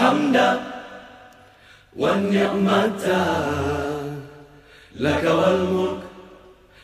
hamda wan ni'mata laka wal mulk.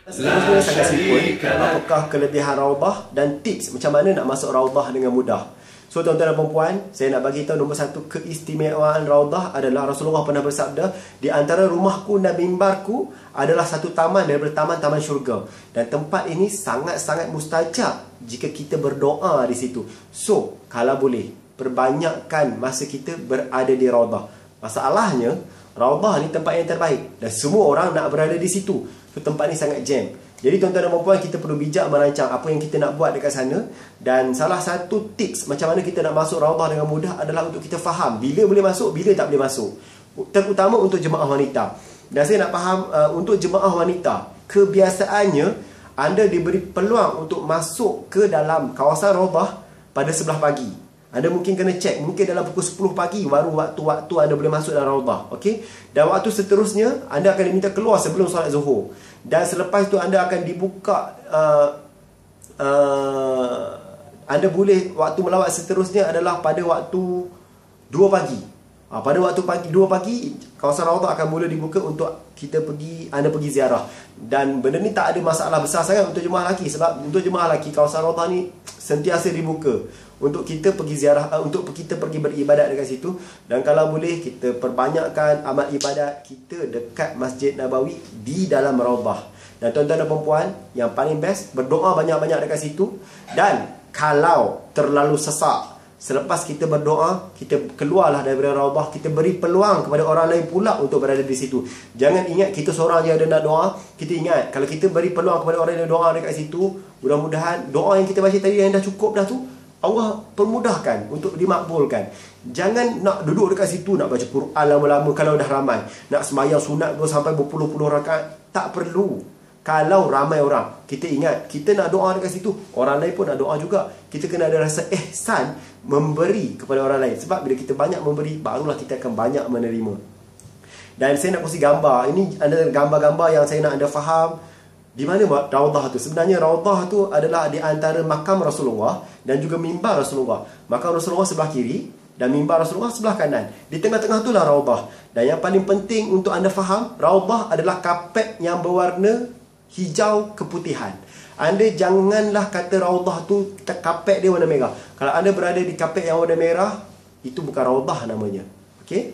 Sebenarnya sangat simpel. Apakah kelebihan Raudah dan tips macam mana nak masuk Raudah dengan mudah. So tuan-tuan dan puan-puan, saya nak bagi tahu nombor satu keistimewaan Raudah adalah Rasulullah pernah bersabda, di antara rumahku dan mimbarku adalah satu taman daripada taman-taman syurga. Dan tempat ini sangat-sangat mustajab jika kita berdoa di situ. So, kalau boleh, perbanyakkan masa kita berada di Raudah. Masalahnya, Raudah ni tempat yang terbaik dan semua orang nak berada di situ. So, tempat ni sangat jam. Jadi tuan-tuan dan puan-puan, kita perlu bijak merancang apa yang kita nak buat dekat sana. Dan salah satu tips macam mana kita nak masuk Raudah dengan mudah adalah untuk kita faham bila boleh masuk, bila tak boleh masuk. Terutama untuk jemaah wanita. Dan saya nak faham untuk jemaah wanita, kebiasaannya anda diberi peluang untuk masuk ke dalam kawasan Raudah pada 11 pagi. Anda mungkin kena cek, mungkin dalam pukul 10 pagi baru waktu-waktu anda boleh masuk dalam Raudah. Okay? Dan waktu seterusnya, anda akan diminta keluar sebelum solat Zuhur. Dan selepas itu anda akan dibuka, anda boleh, waktu melawat seterusnya adalah pada waktu 2 pagi. Pada waktu pagi 2 pagi, kawasan Raudah akan mula dibuka untuk anda pergi ziarah. Dan benda ni tak ada masalah besar sangat untuk jemaah lelaki. Sebab untuk jemaah lelaki, kawasan Raudah ni sentiasa dibuka untuk kita pergi ziarah, untuk kita pergi beribadat dekat situ. Dan kalau boleh, kita perbanyakkan amal ibadat kita dekat Masjid Nabawi di dalam Raudah. Dan tuan-tuan dan perempuan, yang paling best, berdoa banyak-banyak dekat situ. Dan kalau terlalu sesak, selepas kita berdoa, kita keluarlah daripada Raudah, kita beri peluang kepada orang lain pula untuk berada di situ. Jangan ingat kita seorang je ada nak doa. Kita ingat, kalau kita beri peluang kepada orang yang doa dekat situ, mudah-mudahan doa yang kita baca tadi yang dah cukup dah tu, Allah permudahkan untuk dimakbulkan. Jangan nak duduk dekat situ, nak baca Quran lama-lama kalau dah ramai. Nak sembahyang sunat sampai berpuluh-puluh rakaat. Tak perlu. Kalau ramai orang, kita ingat, kita nak doa dekat situ, orang lain pun nak doa juga. Kita kena ada rasa ihsan memberi kepada orang lain. Sebab bila kita banyak memberi, barulah kita akan banyak menerima. Dan saya nak kongsi gambar. Ini ada gambar-gambar yang saya nak anda faham. Di mana Raudah tu? Sebenarnya Raudah tu adalah di antara makam Rasulullah dan juga mimbar Rasulullah. Makam Rasulullah sebelah kiri dan mimbar Rasulullah sebelah kanan. Di tengah-tengah itulah Raudah. Dan yang paling penting untuk anda faham, Raudah adalah kapet yang berwarna hijau keputihan. Anda janganlah kata Raudah tu kapet dia warna merah. Kalau anda berada di kapet yang warna merah, itu bukan Raudah namanya. Okay?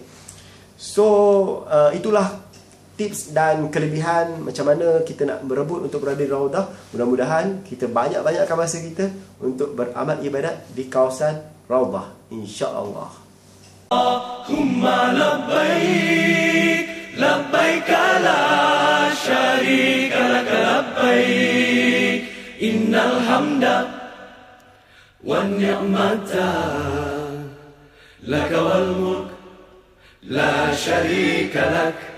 So, itulah tips dan kelebihan macam mana kita nak berebut untuk berada di Raudah. Mudah-mudahan kita banyak-banyakkan masa kita untuk beramal ibadat di kawasan Raudah, insya-Allah. Allahumma labbaik labbaik la syarika lak labbaik innal hamda wan ni'mata lak wal mulk la syarika lak.